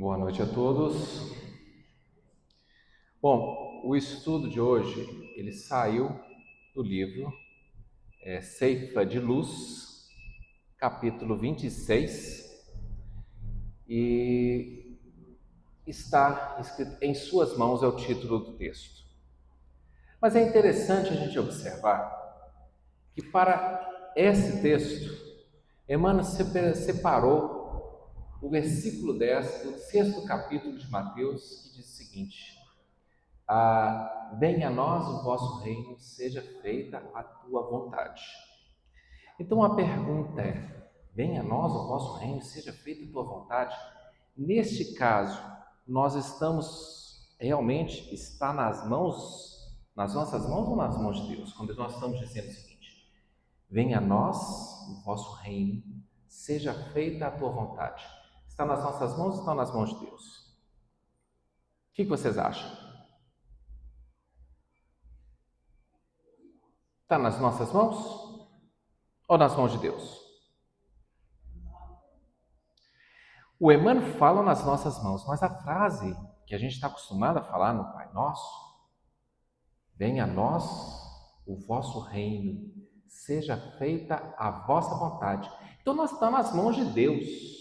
Boa noite a todos. Bom, o estudo de hoje, ele saiu do livro Ceifa de Luz, capítulo 26, e está escrito em suas mãos, é o título do texto. Mas é interessante a gente observar que para esse texto, Emmanuel separou o versículo 10 do 6º capítulo de Mateus, que diz o seguinte: venha a nós o vosso reino, seja feita a tua vontade. Então a pergunta é: venha a nós o vosso reino, seja feita a tua vontade? Neste caso, nós estamos realmente, está nas nossas mãos ou nas mãos de Deus? Quando nós estamos dizendo o seguinte: venha a nós o vosso reino, seja feita a tua vontade. Está nas nossas mãos ou está nas mãos de Deus? O que vocês acham? Está nas nossas mãos ou nas mãos de Deus? O Emmanuel fala nas nossas mãos, mas a frase que a gente está acostumado a falar no Pai Nosso, venha a nós o vosso reino, seja feita a vossa vontade. Então nós estamos nas mãos de Deus,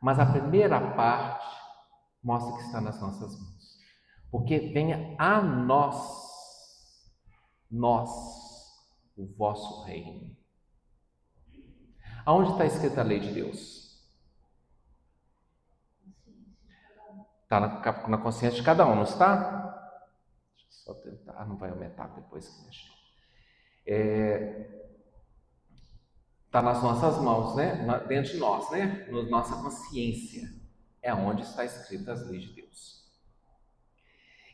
mas a primeira parte mostra que está nas nossas mãos, porque venha a nós, o vosso reino. Aonde está escrita a lei de Deus? Está na consciência de cada um, não está? Deixa eu só tentar, não vai aumentar depois que mexer. Está nas nossas mãos, né? Dentro de nós, né? Na nossa consciência. É onde está escrita as leis de Deus.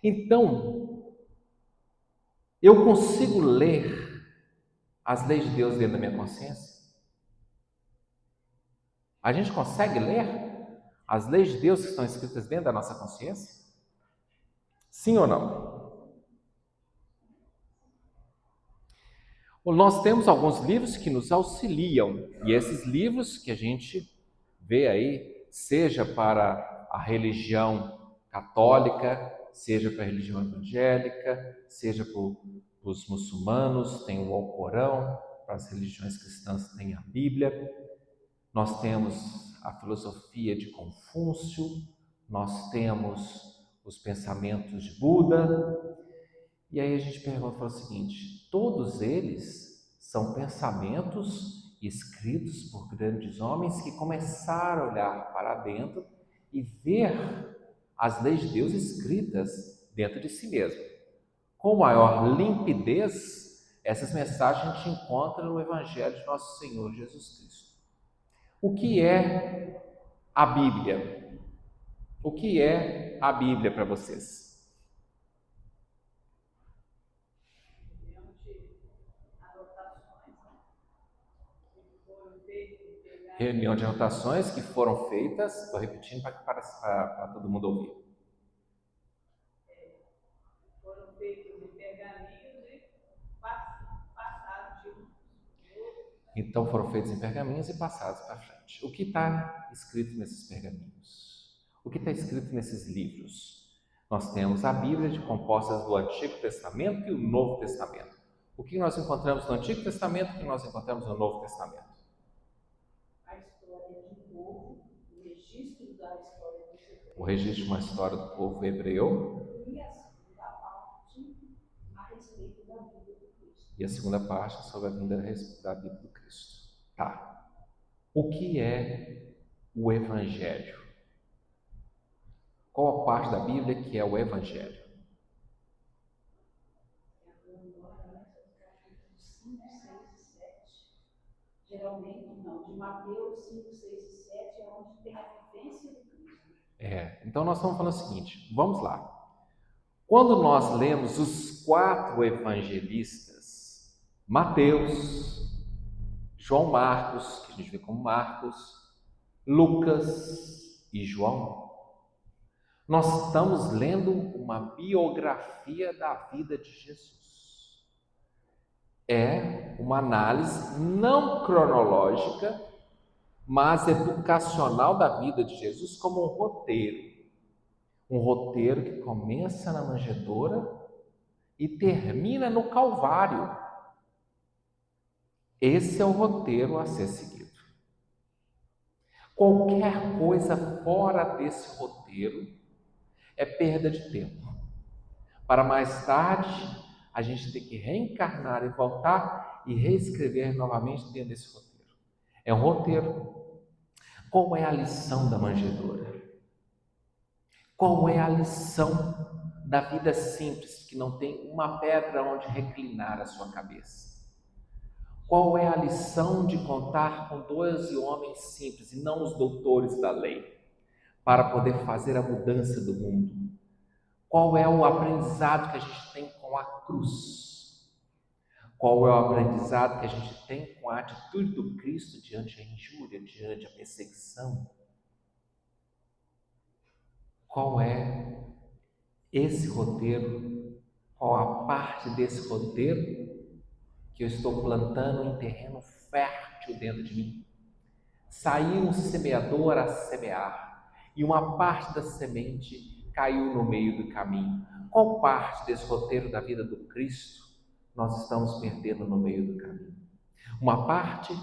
Então, eu consigo ler as leis de Deus dentro da minha consciência? A gente consegue ler as leis de Deus que estão escritas dentro da nossa consciência? Sim ou não? Nós temos alguns livros que nos auxiliam, e esses livros que a gente vê aí, seja para a religião católica, seja para a religião evangélica, seja para os muçulmanos, tem o Alcorão, para as religiões cristãs tem a Bíblia, nós temos a filosofia de Confúcio, nós temos os pensamentos de Buda. E aí a gente pergunta o seguinte: todos eles são pensamentos escritos por grandes homens que começaram a olhar para dentro e ver as leis de Deus escritas dentro de si mesmo. Com maior limpidez, essas mensagens a gente encontra no Evangelho de Nosso Senhor Jesus Cristo. O que é a Bíblia? O que é a Bíblia para vocês? Reunião de anotações que foram feitas, estou repetindo para todo mundo ouvir. Foram feitos em pergaminhos e passados de um. Então foram feitos em pergaminhos e passados para frente. O que está escrito nesses pergaminhos? O que está escrito nesses livros? Nós temos a Bíblia compostas do Antigo Testamento e o Novo Testamento. O que nós encontramos no Antigo Testamento e o que nós encontramos no Novo Testamento? O registro de uma história do povo hebreu E a segunda parte a respeito da vida do Cristo. E a segunda parte sobre a vinda da vida do Cristo. Tá. O que é o Evangelho? Qual a parte da Bíblia que é o Evangelho? Geralmente não, de Mateus 5, 6 e 7 é onde tem a vivência do Cristo. Então nós estamos falando o seguinte, vamos lá. Quando nós lemos os 4 evangelistas, Mateus, João Marcos, que a gente vê como Marcos, Lucas e João, nós estamos lendo uma biografia da vida de Jesus. É uma análise não cronológica, mas educacional da vida de Jesus como um roteiro. Um roteiro que começa na manjedoura e termina no Calvário. Esse é o roteiro a ser seguido. Qualquer coisa fora desse roteiro é perda de tempo. Para mais tarde, a gente ter que reencarnar e voltar e reescrever novamente dentro desse roteiro. É um roteiro. Qual é a lição da manjedoura? Qual é a lição da vida simples, que não tem uma pedra onde reclinar a sua cabeça? Qual é a lição de contar com 12 homens simples, e não os doutores da lei, para poder fazer a mudança do mundo? Qual é o aprendizado que a gente tem com a cruz? Qual é o aprendizado que a gente tem com a atitude do Cristo diante da injúria, diante da perseguição? Qual é esse roteiro? Qual a parte desse roteiro que eu estou plantando em terreno fértil dentro de mim? Saiu um semeador a semear, e uma parte da semente caiu no meio do caminho. Qual parte desse roteiro da vida do Cristo nós estamos perdendo no meio do caminho? Uma parte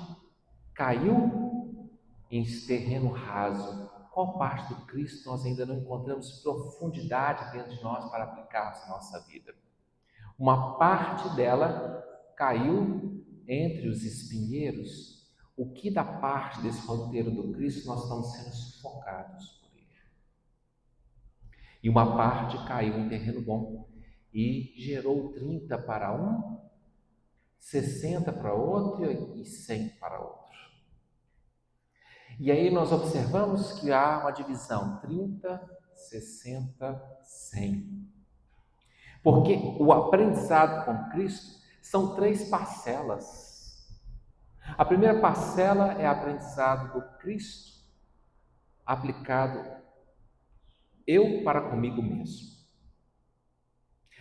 caiu em terreno raso. Qual parte do Cristo nós ainda não encontramos profundidade dentro de nós para aplicarmos na nossa vida? Uma parte dela caiu entre os espinheiros. O que da parte desse roteiro do Cristo nós estamos sendo sufocados por ele? E uma parte caiu em terreno bom e gerou 30 para um, 60 para outro e 100 para outro. E aí nós observamos que há uma divisão, 30, 60, 100. Porque o aprendizado com Cristo são 3 parcelas. A primeira parcela é aprendizado do Cristo aplicado eu para comigo mesmo.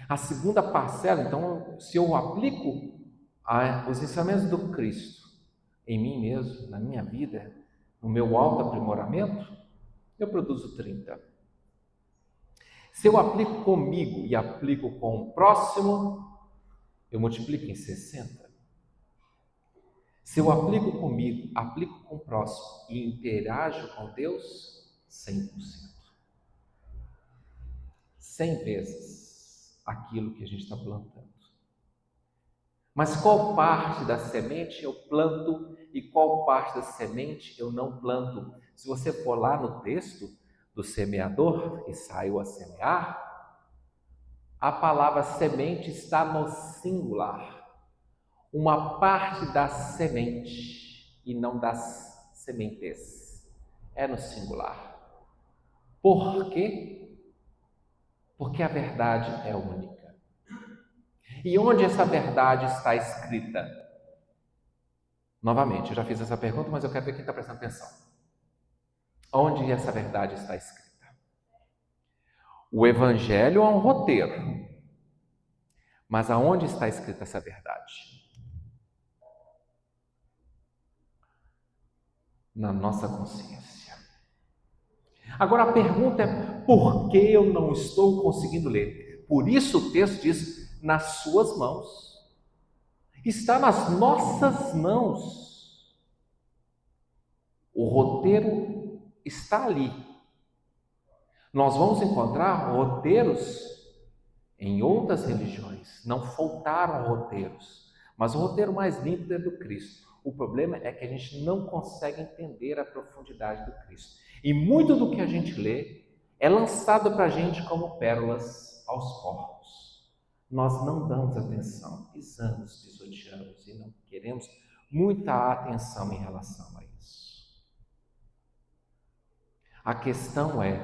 A segunda parcela, então, se eu aplico os ensinamentos do Cristo em mim mesmo, na minha vida, no meu autoaprimoramento, eu produzo 30. Se eu aplico comigo e aplico com o próximo, eu multiplico em 60. Se eu aplico comigo, aplico com o próximo e interajo com Deus, 100%. 100 vezes aquilo que a gente está plantando. Mas qual parte da semente eu planto e qual parte da semente eu não planto? Se você for lá no texto do semeador, que saiu a semear, a palavra semente está no singular. Uma parte da semente e não das sementes. É no singular. Por quê? Porque a verdade é única. E onde essa verdade está escrita? Novamente, eu já fiz essa pergunta, mas eu quero ver quem está prestando atenção. Onde essa verdade está escrita? O Evangelho é um roteiro. Mas aonde está escrita essa verdade? Na nossa consciência. Agora a pergunta é: por que eu não estou conseguindo ler? Por isso o texto diz: nas suas mãos. Está nas nossas mãos. O roteiro está ali. Nós vamos encontrar roteiros em outras religiões. Não faltaram roteiros, mas o roteiro mais limpo é do Cristo. O problema é que a gente não consegue entender a profundidade do Cristo. E muito do que a gente lê é lançado para a gente como pérolas aos porcos. Nós não damos atenção, pisamos, pisoteamos e não queremos muita atenção em relação a isso. A questão é: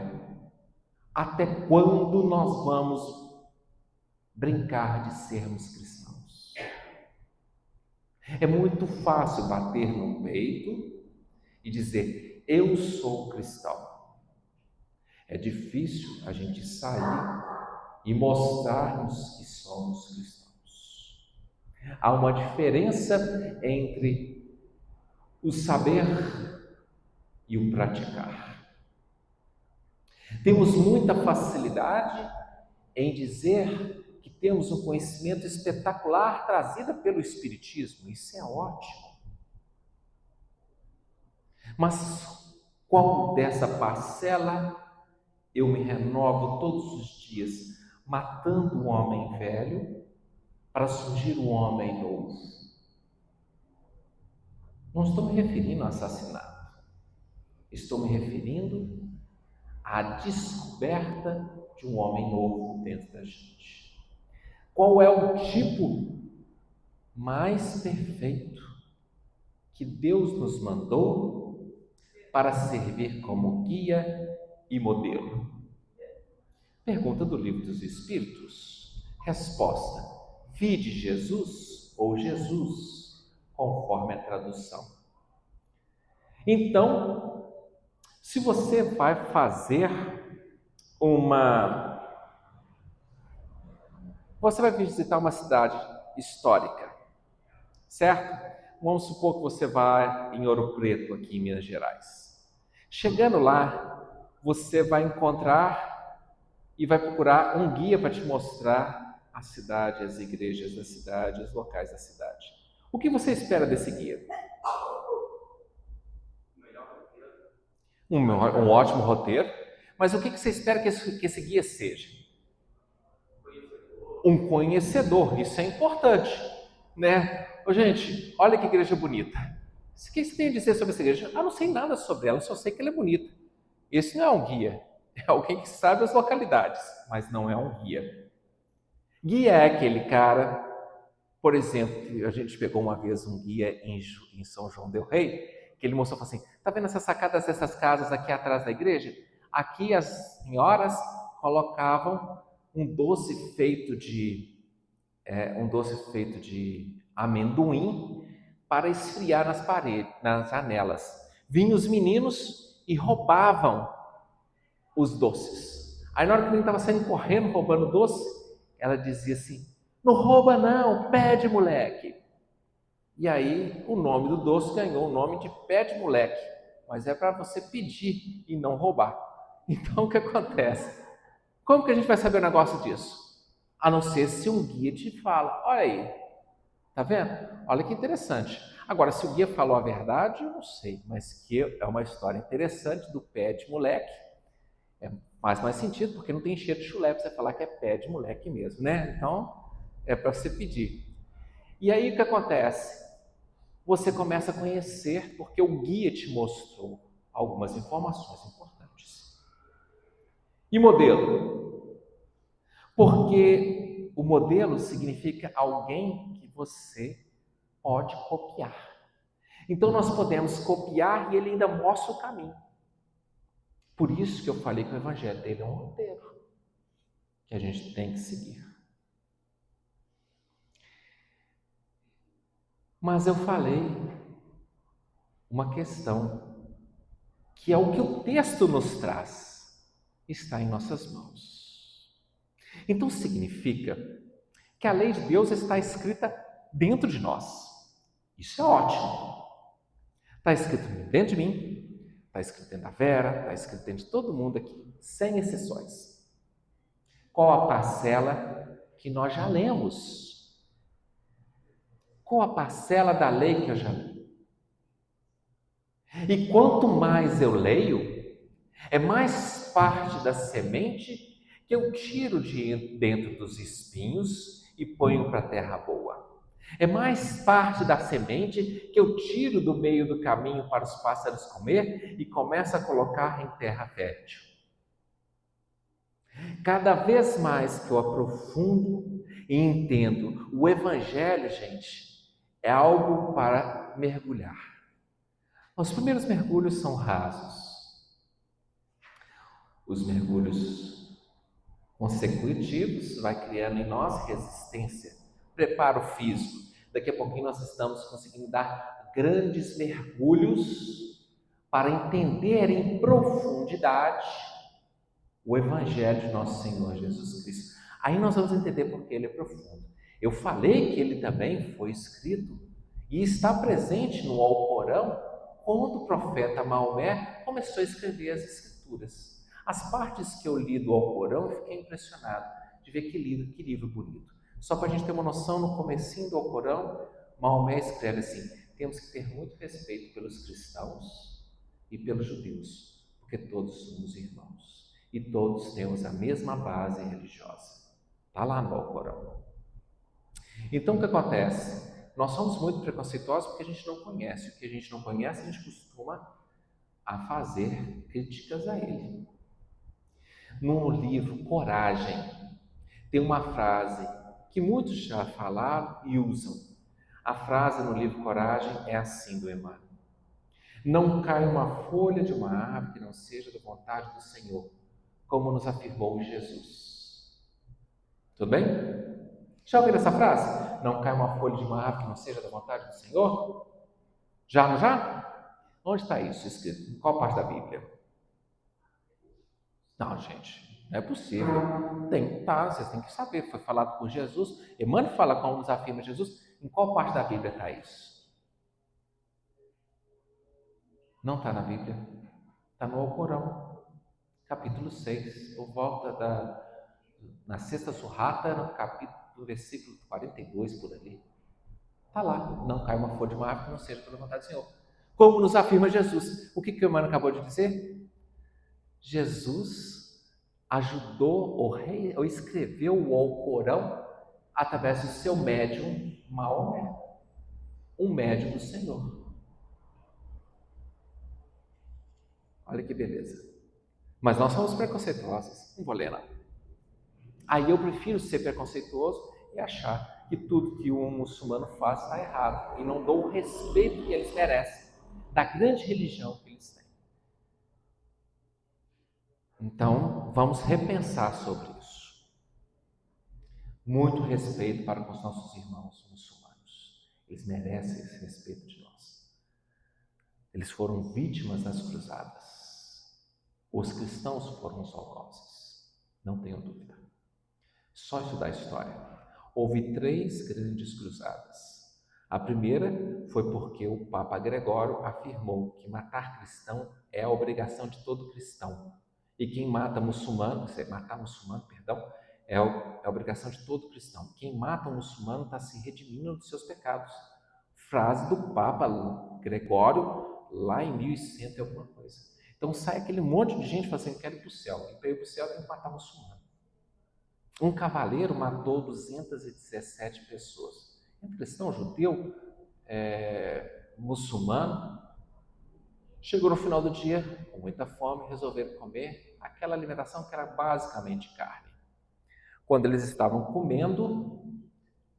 até quando nós vamos brincar de sermos cristãos? É muito fácil bater no peito e dizer: eu sou cristão. É difícil a gente sair e mostrarmos que somos cristãos. Há uma diferença entre o saber e o praticar. Temos muita facilidade em dizer que temos um conhecimento espetacular trazido pelo Espiritismo. Isso é ótimo. Mas qual dessa parcela eu me renovo todos os dias, matando o homem velho para surgir um homem novo? Não estou me referindo ao assassinato. Estou me referindo à descoberta de um homem novo dentro da gente. Qual é o tipo mais perfeito que Deus nos mandou para servir como guia e modelo? Pergunta do Livro dos Espíritos. Resposta: vide Jesus ou Jesus, conforme a tradução. Então, se você vai fazer você vai visitar uma cidade histórica, certo? Vamos supor que você vai em Ouro Preto, aqui em Minas Gerais. Chegando lá, você vai encontrar e vai procurar um guia para te mostrar a cidade, as igrejas da cidade, os locais da cidade. O que você espera desse guia? Um ótimo roteiro. Mas o que você espera que esse guia seja? Um conhecedor. Isso é importante, né? Ô, gente, olha que igreja bonita. O que você tem a dizer sobre essa igreja? Eu não sei nada sobre ela, só sei que ela é bonita. Esse não é um guia. É alguém que sabe as localidades, mas não é um guia. Guia é aquele cara, por exemplo, a gente pegou uma vez um guia em São João del Rei, que ele mostrou assim: tá vendo essas sacadas dessas casas aqui atrás da igreja? Aqui as senhoras colocavam um doce feito de amendoim para esfriar nas paredes, nas janelas. Vinham os meninos e roubavam os doces. Aí na hora que o menino estava saindo correndo, roubando doce, ela dizia assim: não rouba não, pede moleque. E aí o nome do doce ganhou o nome de pé de moleque, mas é para você pedir e não roubar. Então o que acontece? Como que a gente vai saber o negócio disso? A não ser se um guia te fala: olha aí, tá vendo? Olha que interessante. Agora, se o guia falou a verdade, eu não sei, mas que é uma história interessante do pé de moleque. Faz mais sentido, porque não tem cheiro de chulé para você falar que é pé de moleque mesmo, né? Então, é para você pedir. E aí o que acontece? Você começa a conhecer, porque o guia te mostrou algumas informações importantes. E modelo? Porque o modelo significa alguém que você pode copiar. Então nós podemos copiar e ele ainda mostra o caminho. Por isso que eu falei que o evangelho dele é um roteiro que a gente tem que seguir. Mas eu falei uma questão, que é o que o texto nos traz, está em nossas mãos. Então significa que a lei de Deus está escrita dentro de nós. Isso é ótimo. Está escrito dentro de mim, está escrito dentro da Vera, está escrito dentro de todo mundo aqui, sem exceções. Qual a parcela que nós já lemos? Qual a parcela da lei que eu já li? E quanto mais eu leio, é mais parte da semente que eu tiro de dentro dos espinhos e ponho para a terra boa. É mais parte da semente que eu tiro do meio do caminho para os pássaros comer e começo a colocar em terra fértil. Cada vez mais que eu aprofundo e entendo o Evangelho, gente, é algo para mergulhar. Os primeiros mergulhos são rasos. Os mergulhos consecutivos vai criando em nós resistência, preparo físico. Daqui a pouquinho nós estamos conseguindo dar grandes mergulhos para entender em profundidade o Evangelho de nosso Senhor Jesus Cristo. Aí nós vamos entender porque ele é profundo. Eu falei que ele também foi escrito e está presente no Alcorão quando o profeta Maomé começou a escrever as escrituras. As partes que eu li do Alcorão, eu fiquei impressionado de ver que livro bonito. Só para a gente ter uma noção, no comecinho do Alcorão, Maomé escreve assim: temos que ter muito respeito pelos cristãos e pelos judeus, porque todos somos irmãos e todos temos a mesma base religiosa. Está lá no Alcorão. Então, o que acontece? Nós somos muito preconceituosos porque a gente não conhece. O que a gente não conhece, a gente costuma a fazer críticas a ele. No livro Coragem, tem uma frase que muitos já falaram e usam. A frase no livro Coragem é assim, do Emmanuel: não cai uma folha de uma árvore que não seja da vontade do Senhor, como nos afirmou Jesus. Tudo bem? Já ouviram essa frase? Não cai uma folha de uma árvore que não seja da vontade do Senhor? Já, não já? Onde está isso escrito? Em qual parte da Bíblia? Não, gente, não é possível. Vocês têm que saber. Foi falado por Jesus. Emmanuel fala como nos afirma Jesus. Em qual parte da Bíblia está isso? Não está na Bíblia. Está no Alcorão, capítulo 6, por volta na sexta surrata, no versículo 42, por ali. Está lá: não cai uma folha de uma árvore que não seja pela vontade do Senhor. Como nos afirma Jesus. O que o Emmanuel acabou de dizer? Jesus ajudou ou escreveu o Alcorão através do seu médium Maomé, um médium do Senhor. Olha que beleza. Mas nós somos preconceituosos. Não vou ler, não. Aí eu prefiro ser preconceituoso e achar que tudo que um muçulmano faz está errado, e não dou o respeito que eles merecem da grande religião que eles têm. Então, vamos repensar sobre isso. Muito respeito para com os nossos irmãos muçulmanos. Eles merecem esse respeito de nós. Eles foram vítimas das cruzadas. Os cristãos foram os algozes. Não tenho dúvida. Só estudar a história. Houve 3 grandes cruzadas. A primeira foi porque o Papa Gregório afirmou que matar cristão é a obrigação de todo cristão. E quem mata muçulmano, matar muçulmano, perdão, é a obrigação de todo cristão. Quem mata um muçulmano está se redimindo dos seus pecados. Frase do Papa Gregório, lá em 1100 e alguma coisa. Então sai aquele monte de gente falando assim: quero ir para o céu. E para ir para o céu tem que matar muçulmano. Um cavaleiro matou 217 pessoas. Entre cristão, judeu, muçulmano. Chegou no final do dia, com muita fome, resolveram comer aquela alimentação que era basicamente carne. Quando eles estavam comendo,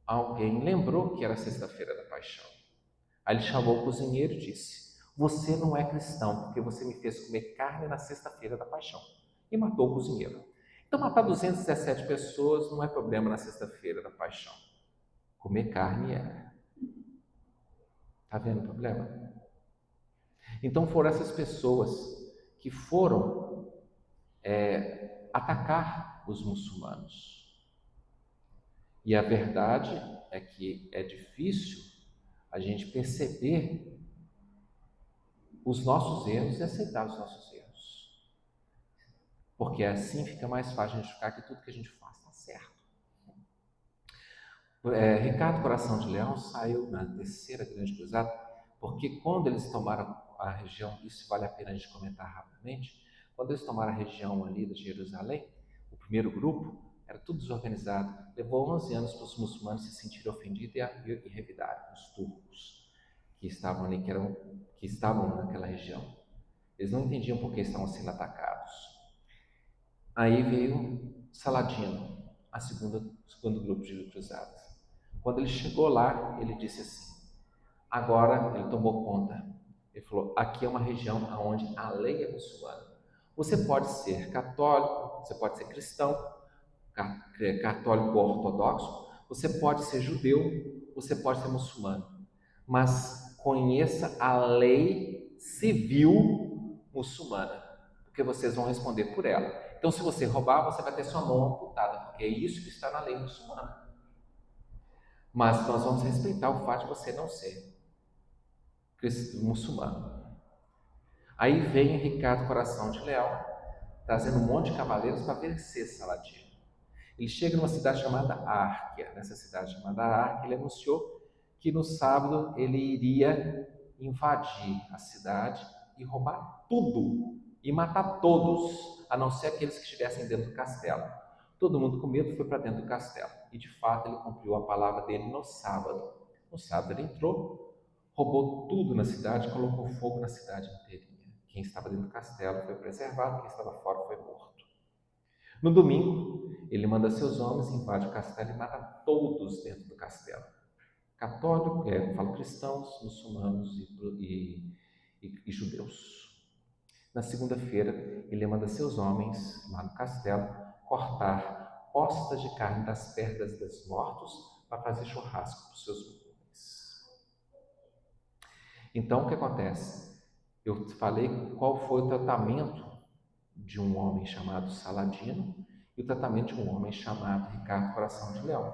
alguém lembrou que era sexta-feira da Paixão. Aí ele chamou o cozinheiro e disse: você não é cristão, porque você me fez comer carne na sexta-feira da Paixão. E matou o cozinheiro. Então, matar 217 pessoas não é problema na sexta-feira da Paixão. Comer carne é. Está vendo o problema? Então, foram essas pessoas que foram atacar os muçulmanos. E a verdade é que é difícil a gente perceber os nossos erros e aceitar os nossos erros. Porque assim fica mais fácil a gente ficar que tudo que a gente faz está certo. Ricardo Coração de Leão saiu na terceira grande cruzada, porque quando eles tomaram a região, isso vale a pena a gente comentar rapidamente, quando eles tomaram a região ali de Jerusalém, o primeiro grupo era tudo desorganizado, levou 11 anos para os muçulmanos se sentirem ofendidos e revidarem, os turcos que estavam ali, que estavam naquela região. Eles não entendiam por que estavam sendo atacados. Aí veio Saladino, o segundo grupo de cruzadas. Quando ele chegou lá, ele disse assim, agora ele tomou conta. Ele falou: aqui é uma região onde a lei é muçulmana. Você pode ser católico, você pode ser cristão, católico ou ortodoxo, você pode ser judeu, você pode ser muçulmano, mas conheça a lei civil muçulmana, porque vocês vão responder por ela. Então, se você roubar, você vai ter sua mão amputada, porque é isso que está na lei muçulmana. Mas nós vamos respeitar o fato de você não ser muçulmano. Aí vem Ricardo Coração de Leão, trazendo um monte de cavaleiros para vencer Saladino. Ele chega numa cidade chamada Árquia. Nessa cidade chamada Árquia, ele anunciou que no sábado ele iria invadir a cidade e roubar tudo e matar todos, a não ser aqueles que estivessem dentro do castelo. Todo mundo com medo foi para dentro do castelo e de fato ele cumpriu a palavra dele no sábado. No sábado ele entrou, roubou tudo na cidade, colocou fogo na cidade inteirinha. Quem estava dentro do castelo foi preservado, quem estava fora foi morto. No domingo, ele manda seus homens, invade o castelo e mata todos dentro do castelo. Católicos, falo cristãos, muçulmanos e judeus. Na segunda-feira, ele manda seus homens lá no castelo cortar postas de carne das pernas dos mortos para fazer churrasco para os seus homens. Então, o que acontece? Eu falei qual foi o tratamento de um homem chamado Saladino e o tratamento de um homem chamado Ricardo Coração de Leão.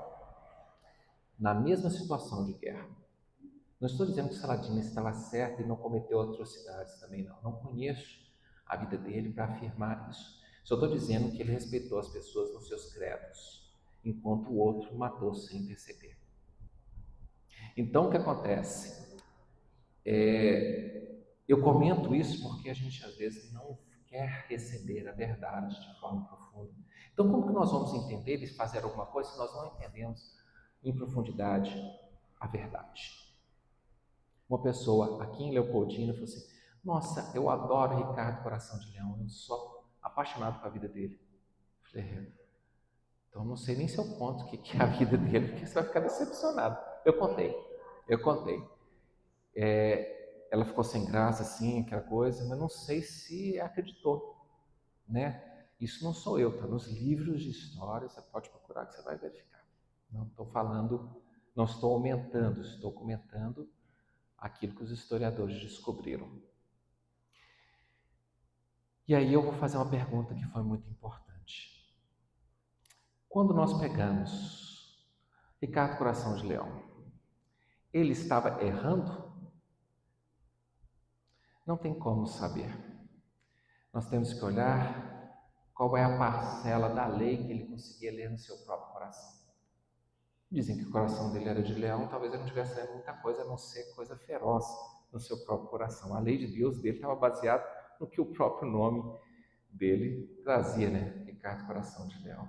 Na mesma situação de guerra. Não estou dizendo que Saladino estava certo e não cometeu atrocidades também, não. Não conheço a vida dele para afirmar isso. Só estou dizendo que ele respeitou as pessoas nos seus credos, enquanto o outro matou sem perceber. Então, o que acontece? Eu comento isso porque a gente, às vezes, não quer receber a verdade de forma profunda. Então, como que nós vamos entender e fazer alguma coisa se nós não entendemos em profundidade a verdade? Uma pessoa aqui em Leopoldina falou assim: nossa, eu adoro Ricardo Coração de Leão, eu sou apaixonado pela vida dele. Eu falei, então não sei nem se eu conto o que é a vida dele, porque você vai ficar decepcionado. Eu contei. Ela ficou sem graça, assim, aquela coisa, mas não sei se acreditou, né? Isso não sou eu, está nos livros de história, você pode procurar que você vai verificar. Não estou falando, não estou aumentando, estou comentando aquilo que os historiadores descobriram. E aí eu vou fazer uma pergunta que foi muito importante. Quando nós pegamos Ricardo Coração de Leão, ele estava errando? Não tem como saber. Nós temos que olhar qual é a parcela da lei que ele conseguia ler no seu próprio coração. Dizem que o coração dele era de leão, talvez ele não tivesse lendo muita coisa, a não ser coisa feroz no seu próprio coração. A lei de Deus dele estava baseada no que o próprio nome dele trazia, né? Ricardo Coração de Leão.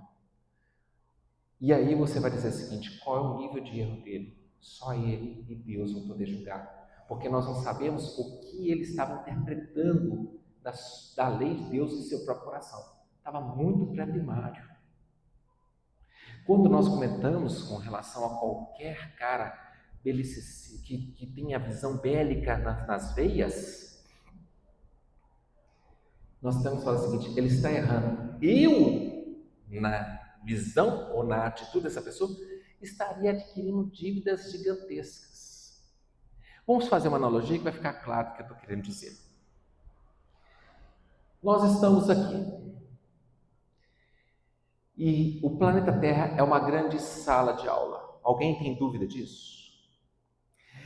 E aí você vai dizer o seguinte: qual é o nível de erro dele? Só ele e Deus vão poder julgar, porque nós não sabemos o que ele estava interpretando da lei de Deus em seu próprio coração. Estava muito pré-primário. Quando nós comentamos com relação a qualquer cara que tenha visão bélica nas veias, nós estamos falando o seguinte: ele está errando. Eu, na visão ou na atitude dessa pessoa, estaria adquirindo dívidas gigantescas. Vamos fazer uma analogia que vai ficar claro o que eu estou querendo dizer. Nós estamos aqui e o planeta Terra é uma grande sala de aula. Alguém tem dúvida disso?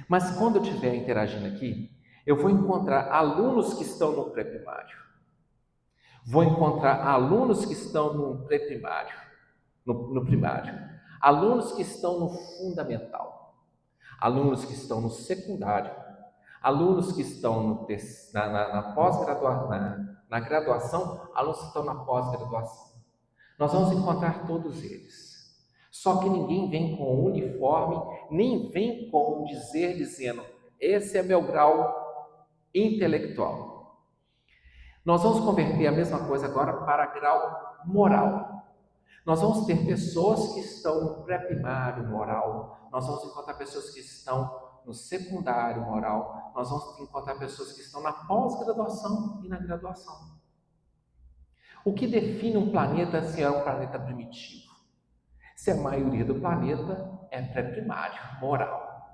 Mas quando eu estiver interagindo aqui, eu vou encontrar alunos que estão no pré-primário. Vou encontrar alunos que estão no pré-primário, no primário. Alunos que estão no fundamental. Alunos que estão no secundário. Alunos que estão na pós-graduação, na graduação. Alunos que estão na pós-graduação. Nós vamos encontrar todos eles. Só que ninguém vem com um uniforme, nem vem com um dizer dizendo: esse é meu grau intelectual. Nós vamos converter a mesma coisa agora para grau moral. Nós vamos ter pessoas que estão no pré-primário moral, nós vamos encontrar pessoas que estão no secundário moral, nós vamos encontrar pessoas que estão na pós-graduação e na graduação. O que define um planeta se é um planeta primitivo? Se a maioria do planeta é pré-primário, moral.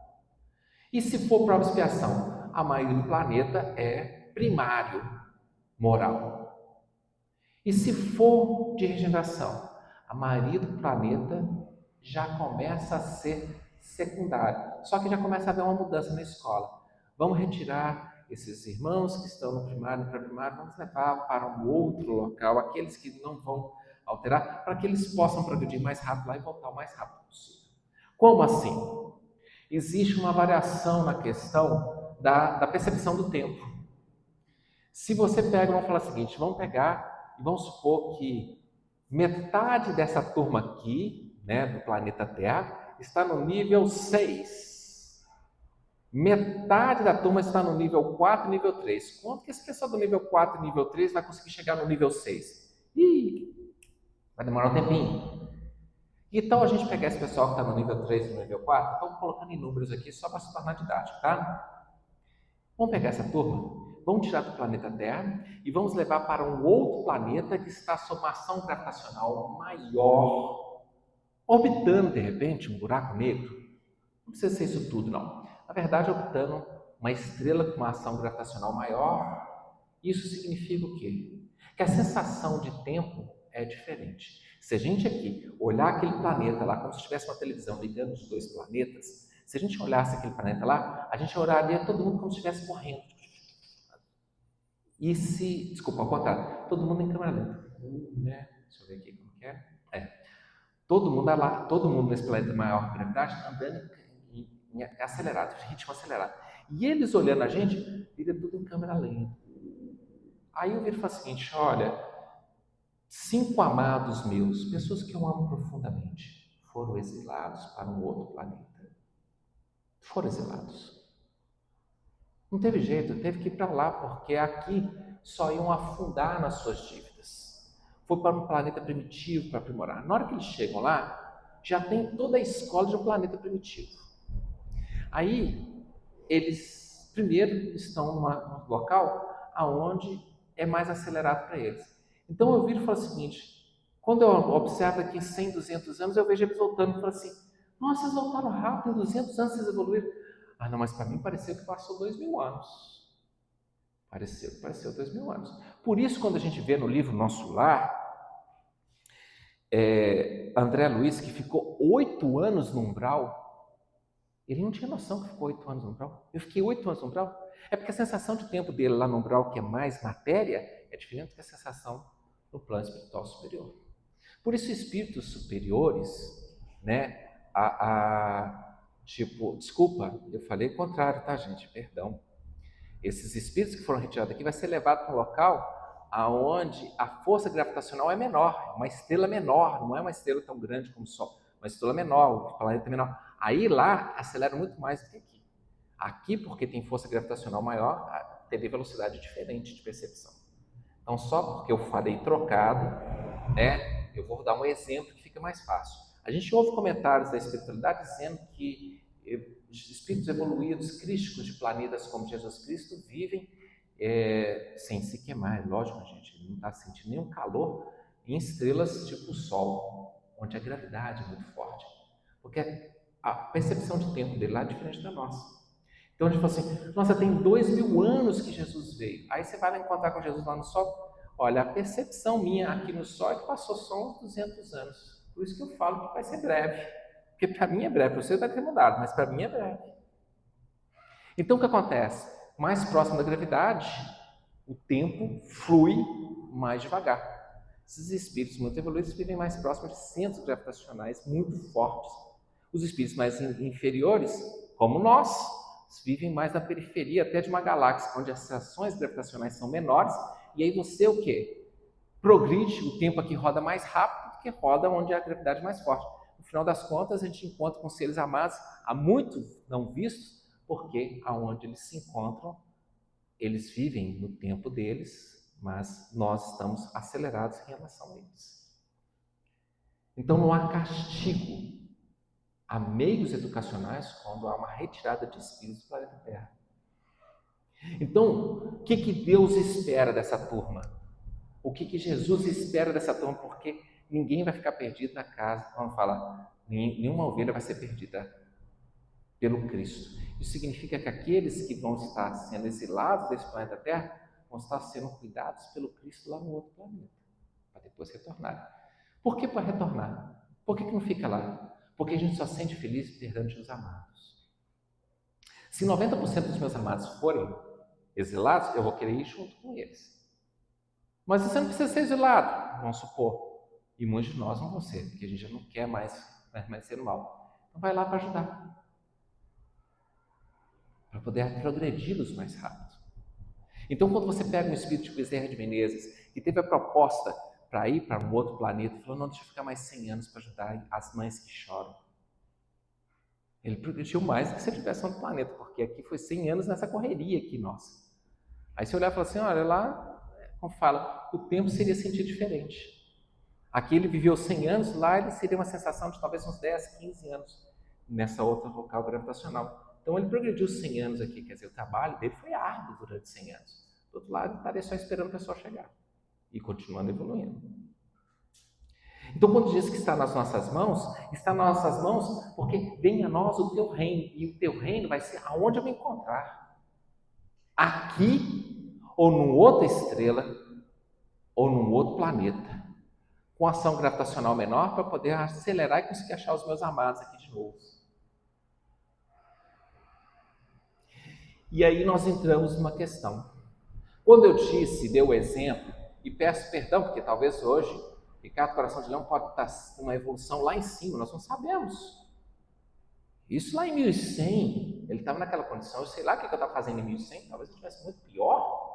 E se for prova de expiação, a maioria do planeta é primário, moral. E se for de regeneração, a maioria do planeta já começa a ser secundário. Só que já começa a haver uma mudança na escola. Vamos retirar esses irmãos que estão no primário e no pré-primário, vamos levar para um outro local, aqueles que não vão alterar, para que eles possam progredir mais rápido lá e voltar o mais rápido possível. Como assim? Existe uma variação na questão da percepção do tempo. Se você pega, vamos falar o seguinte, vamos pegar e vamos supor que metade dessa turma aqui, né, do planeta Terra, está no nível 6. Metade da turma está no nível 4 e nível 3. Quanto que esse pessoal do nível 4 e nível 3 vai conseguir chegar no nível 6? Ih, vai demorar um tempinho. Então, a gente pegar esse pessoal que está no nível 3 e no nível 4, estamos colocando em números aqui só para se tornar didático, tá? Vamos pegar essa turma, vamos tirar do planeta Terra e vamos levar para um outro planeta que está sob uma ação gravitacional maior, orbitando, de repente, um buraco negro. Não precisa ser isso tudo, não. Na verdade, orbitando uma estrela com uma ação gravitacional maior, isso significa o quê? Que a sensação de tempo é diferente. Se a gente aqui olhar aquele planeta lá como se tivesse uma televisão ligando os dois planetas, se a gente olhasse aquele planeta lá, a gente olharia todo mundo como se estivesse correndo. E se, desculpa, ao contrário, todo mundo em câmera lenta, né? Deixa eu ver aqui como que é. Todo mundo lá, todo mundo nesse planeta maior gravidade andando em acelerado, ritmo acelerado. E eles olhando a gente, vira tudo em câmera lenta. Aí eu viro e falo o seguinte, olha, 5 amados meus, pessoas que eu amo profundamente, foram exilados para um outro planeta. Foram exilados. Não teve jeito, teve que ir para lá, porque aqui só iam afundar nas suas dívidas. Foi para um planeta primitivo para aprimorar. Na hora que eles chegam lá, já tem toda a escola de um planeta primitivo. Aí, eles primeiro estão num local onde é mais acelerado para eles. Então eu viro e falo o seguinte, quando eu observo aqui 100, 200 anos, eu vejo eles voltando e falo assim, nossa, vocês voltaram rápido, em 200 anos vocês evoluíram. Ah, não, mas para mim pareceu que passou 2000 anos. Pareceu 2000 anos. Por isso, quando a gente vê no livro Nosso Lar, André Luiz, que ficou 8 anos no umbral, ele não tinha noção que ficou 8 anos no umbral. Eu fiquei 8 anos no umbral. É porque a sensação de tempo dele lá no umbral, que é mais matéria, é diferente da sensação no plano espiritual superior. Por isso, espíritos superiores, né, desculpa, eu falei o contrário, tá, gente? Perdão. Esses espíritos que foram retirados aqui vai ser levado para um local aonde a força gravitacional é menor, uma estrela menor, não é uma estrela tão grande como o Sol, uma estrela menor, um planeta menor. Aí lá acelera muito mais do que aqui. Aqui, porque tem força gravitacional maior, teve velocidade diferente de percepção. Então, só porque eu falei trocado, né, eu vou dar um exemplo que fica mais fácil. A gente ouve comentários da espiritualidade dizendo que espíritos evoluídos, crísticos de planetas como Jesus Cristo, vivem sem se queimar. Lógico, a gente não está sentindo nenhum calor em estrelas tipo o Sol, onde a gravidade é muito forte. Porque a percepção de tempo dele lá é diferente da nossa. Então a gente fala assim, nossa, tem 2000 anos que Jesus veio. Aí você vai encontrar com Jesus lá no Sol. Olha, a percepção minha aqui no Sol é que passou só uns 200 anos. Por isso que eu falo que vai ser breve. Porque para mim é breve, você vai ter mudado, mas para mim é breve. Então o que acontece? Mais próximo da gravidade, o tempo flui mais devagar. Esses espíritos muito evoluídos vivem mais próximos de centros gravitacionais muito fortes. Os espíritos mais inferiores, como nós, vivem mais na periferia até de uma galáxia, onde as ações gravitacionais são menores, e aí você o quê? Progride, o tempo aqui roda mais rápido do que roda onde a gravidade é mais forte. No final das contas, a gente encontra com seres amados há muito não vistos, porque aonde eles se encontram, eles vivem no tempo deles, mas nós estamos acelerados em relação a eles. Então não há castigo a meios educacionais quando há uma retirada de espíritos do planeta Terra. Então, o que Deus espera dessa turma? O que Jesus espera dessa turma? Porque ninguém vai ficar perdido na casa, vamos falar, nenhuma ovelha vai ser perdida pelo Cristo. Isso significa que aqueles que vão estar sendo exilados desse planeta Terra vão estar sendo cuidados pelo Cristo lá no outro planeta, para depois retornar. Por que para retornar? Por que não fica lá? Porque a gente só sente feliz perante os amados. Se 90% dos meus amados forem exilados, eu vou querer ir junto com eles. Mas você não precisa ser exilado, vamos supor. E muitos de nós não vão ser, porque a gente já não quer mais permanecer no mal. Então vai lá para ajudar. Para poder progredi-los mais rápido. Então, quando você pega um espírito de Bezerra de Menezes, que teve a proposta para ir para um outro planeta, falou, não, deixa eu ficar mais 100 anos para ajudar as mães que choram. Ele progrediu mais do que se ele tivesse outro planeta, porque aqui foi 100 anos nessa correria aqui, nossa. Aí você olhar e falar assim, olha lá, como fala, o tempo seria sentido diferente. Aqui ele viveu 100 anos, lá ele seria uma sensação de talvez uns 10, 15 anos nessa outra local gravitacional. Então ele progrediu 100 anos aqui, quer dizer, o trabalho dele foi árduo durante 100 anos. Do outro lado, ele estaria só esperando o pessoal chegar e continuando evoluindo. Então, quando diz que está nas nossas mãos, está nas nossas mãos porque vem a nós o teu reino, e o teu reino vai ser aonde eu me encontrar. Aqui, ou numa outra estrela, ou num outro planeta, com ação gravitacional menor para poder acelerar e conseguir achar os meus amados aqui de novo. E aí nós entramos numa questão. Quando eu dei o exemplo, e peço perdão, porque talvez hoje Ricardo Coração de Leão pode estar com uma evolução lá em cima, nós não sabemos. Isso lá em 1100, ele estava naquela condição, eu sei lá o que eu estava fazendo em 1100, talvez ele estivesse muito pior.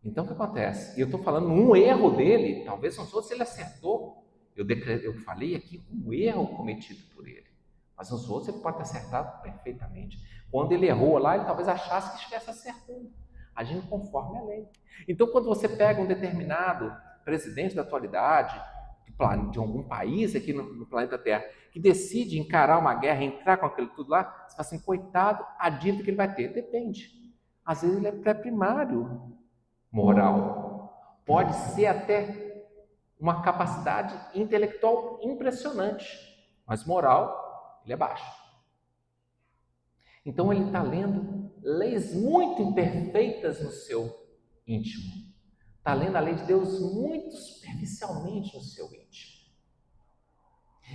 Então o que acontece? E eu estou falando um erro dele, talvez nos outros ele acertou. Eu falei aqui um erro cometido por ele. Mas nos outros ele pode ter acertado perfeitamente. Quando ele errou lá, ele talvez achasse que estivesse acertando, agindo conforme a lei. Então, quando você pega um determinado presidente da atualidade, de algum país aqui no planeta Terra, que decide encarar uma guerra, entrar com aquilo tudo lá, você fala assim, coitado, a dívida que ele vai ter. Depende. Às vezes ele é pré-primário moral. Pode ser até uma capacidade intelectual impressionante, mas moral, ele é baixo. Então ele está lendo leis muito imperfeitas no seu íntimo. Está lendo a lei de Deus muito superficialmente no seu íntimo.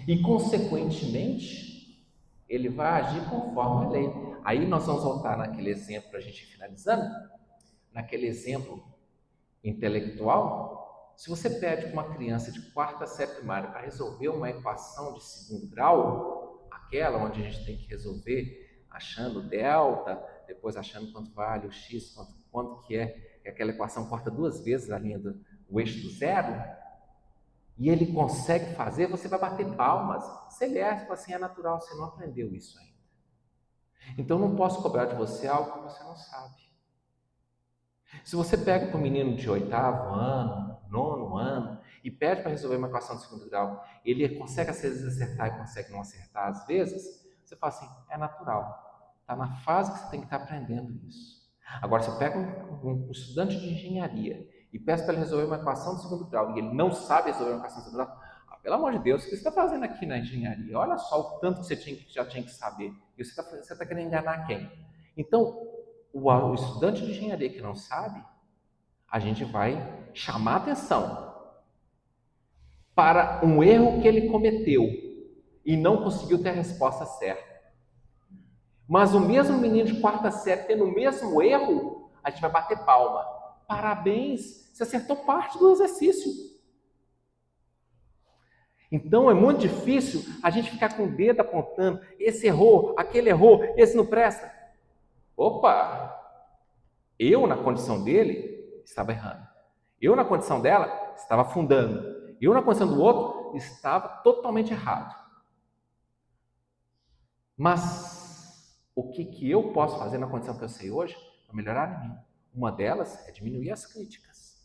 E, consequentemente, ele vai agir conforme a lei. Aí nós vamos voltar naquele exemplo, para a gente ir finalizando, naquele exemplo intelectual. Se você pede para uma criança de quarta série primária para resolver uma equação de segundo grau, aquela onde a gente tem que resolver achando delta, depois achando quanto vale o x, quanto que é, aquela equação corta duas vezes a linha o eixo do zero, e ele consegue fazer, você vai bater palmas. Se ele é assim, é natural, você não aprendeu isso ainda. Então não posso cobrar de você algo que você não sabe. Se você pega para um menino de 8º ano, 9º ano, e pede para resolver uma equação de segundo grau, ele consegue às vezes acertar e consegue não acertar às vezes, você fala assim, é natural. Está na fase que você tem que estar aprendendo isso. Agora, se eu pego um estudante de engenharia e peço para ele resolver uma equação de segundo grau e ele não sabe resolver uma equação de segundo grau, pelo amor de Deus, o que você está fazendo aqui na engenharia? Olha só o tanto que você já tinha que saber. E você está querendo enganar quem? Então, o estudante de engenharia que não sabe, a gente vai chamar atenção para um erro que ele cometeu e não conseguiu ter a resposta certa. Mas o mesmo menino de quarta série tendo o mesmo erro, a gente vai bater palma. Parabéns, você acertou parte do exercício. Então é muito difícil a gente ficar com o dedo apontando, esse errou, aquele errou, esse não presta. Opa! Eu, na condição dele, estava errando. Eu, na condição dela, estava afundando. Eu, na condição do outro, estava totalmente errado. Mas o que eu posso fazer na condição que eu sei hoje para melhorar em mim? Uma delas é diminuir as críticas.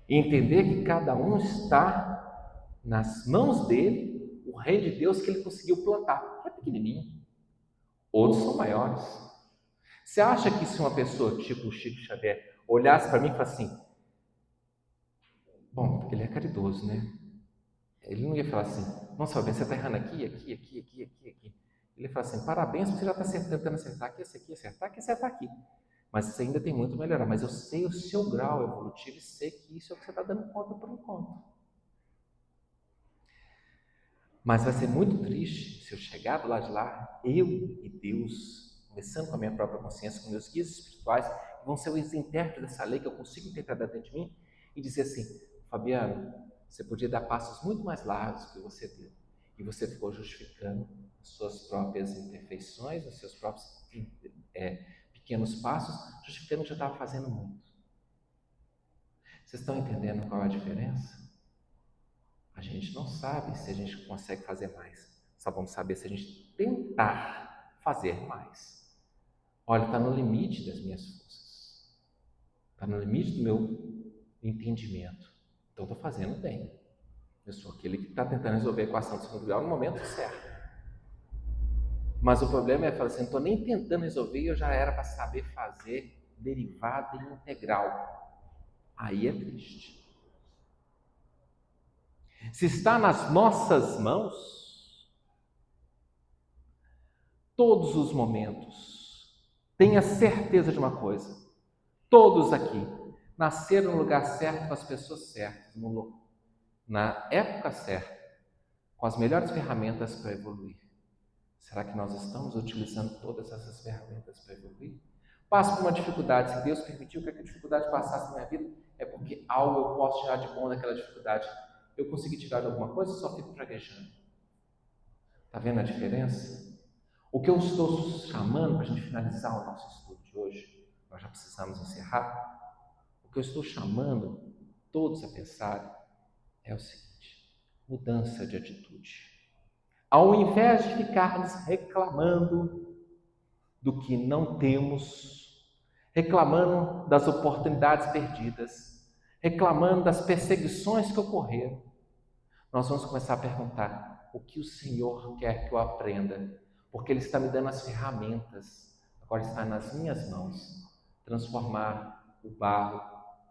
E entender que cada um está nas mãos dele, o reino de Deus que ele conseguiu plantar. É pequenininho. Outros são maiores. Você acha que se uma pessoa tipo o Chico Xavier olhasse para mim e falasse assim, bom, porque ele é caridoso, né? Ele não ia falar assim, nossa, Fabiano, você está errando aqui. Ele ia falar assim, parabéns, você já está tentando acertar aqui, acertar aqui. Mas você ainda tem muito a melhorar. Mas eu sei o seu grau evolutivo e sei que isso é o que você está dando conta por enquanto. Mas vai ser muito triste se eu chegar do lado de lá, eu e Deus começando com a minha própria consciência, com meus guias espirituais, que vão ser os intérpretes dessa lei que eu consigo interpretar dentro de mim, e dizer assim: Fabiano, você podia dar passos muito mais largos que você deu, e você ficou justificando as suas próprias imperfeições, os seus próprios pequenos passos, justificando que já estava fazendo muito. Vocês estão entendendo qual é a diferença? A gente não sabe se a gente consegue fazer mais. Só vamos saber se a gente tentar fazer mais. Olha, está no limite das minhas forças. Está no limite do meu entendimento. Então estou fazendo bem. Eu sou aquele que está tentando resolver a equação de segundo grau no momento certo. Mas o problema é falar assim, não estou nem tentando resolver e eu já era para saber fazer derivada e integral. Aí é triste. Se está nas nossas mãos, todos os momentos, tenha certeza de uma coisa: todos aqui nasceram no lugar certo, com as pessoas certas, na época certa, com as melhores ferramentas para evoluir. Será que nós estamos utilizando todas essas ferramentas para evoluir? Passo por uma dificuldade, se Deus permitiu que a dificuldade passasse na minha vida, é porque algo eu posso tirar de bom daquela dificuldade. Eu consegui tirar de alguma coisa, só fico praguejando. Está vendo a diferença? O que eu estou chamando, para a gente finalizar o nosso estudo de hoje, nós já precisamos encerrar, o que eu estou chamando todos a pensar é o seguinte: mudança de atitude. Ao invés de ficarmos reclamando do que não temos, reclamando das oportunidades perdidas, reclamando das perseguições que ocorreram, nós vamos começar a perguntar: o que o Senhor quer que eu aprenda? Porque Ele está me dando as ferramentas, agora está nas minhas mãos, transformar o barro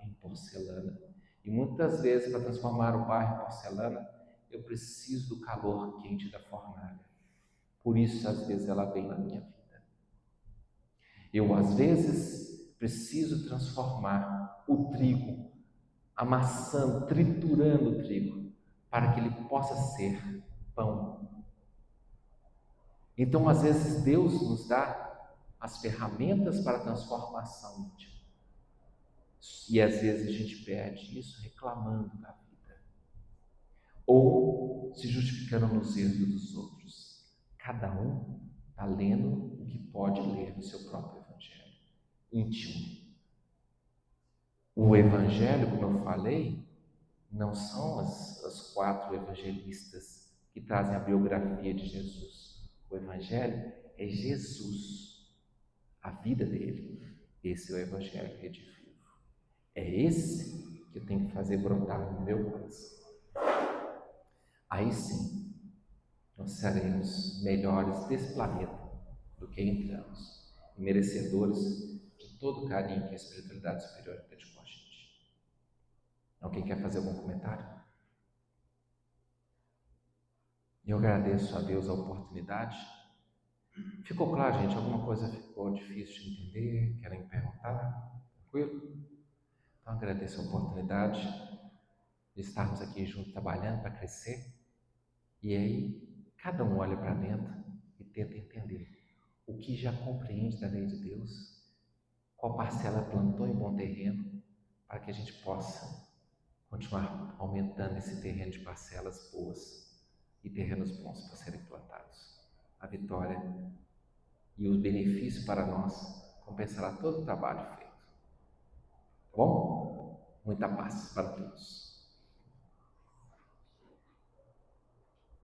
em porcelana. E muitas vezes, para transformar o barro em porcelana, eu preciso do calor quente da fornalha. Por isso, às vezes, ela vem na minha vida. Eu, às vezes, preciso transformar o trigo, amassando, triturando o trigo, para que ele possa ser pão. Então, às vezes, Deus nos dá as ferramentas para a transformação íntima. E às vezes a gente perde isso reclamando da vida, ou se justificando nos erros dos outros. Cada um está lendo o que pode ler no seu próprio evangelho íntimo. O evangelho, como eu falei, não são as 4 evangelistas que trazem a biografia de Jesus. O evangelho é Jesus, a vida dele. Esse é o evangelho redivivo. É esse que eu tenho que fazer brotar no meu coração. Aí sim, nós seremos melhores desse planeta do que entramos, e merecedores de todo o carinho que a espiritualidade superior pede com a gente. Alguém quer fazer algum comentário? Eu agradeço a Deus a oportunidade. Ficou claro, gente? Alguma coisa ficou difícil de entender? Querem perguntar? Tranquilo? Então agradeço a oportunidade de estarmos aqui juntos trabalhando para crescer. E aí, cada um olha para dentro e tenta entender o que já compreende da lei de Deus, qual parcela plantou em bom terreno, para que a gente possa continuar aumentando esse terreno de parcelas boas e terrenos bons para serem plantados. A vitória e o benefício para nós compensará todo o trabalho feito. Tá bom? Muita paz para todos.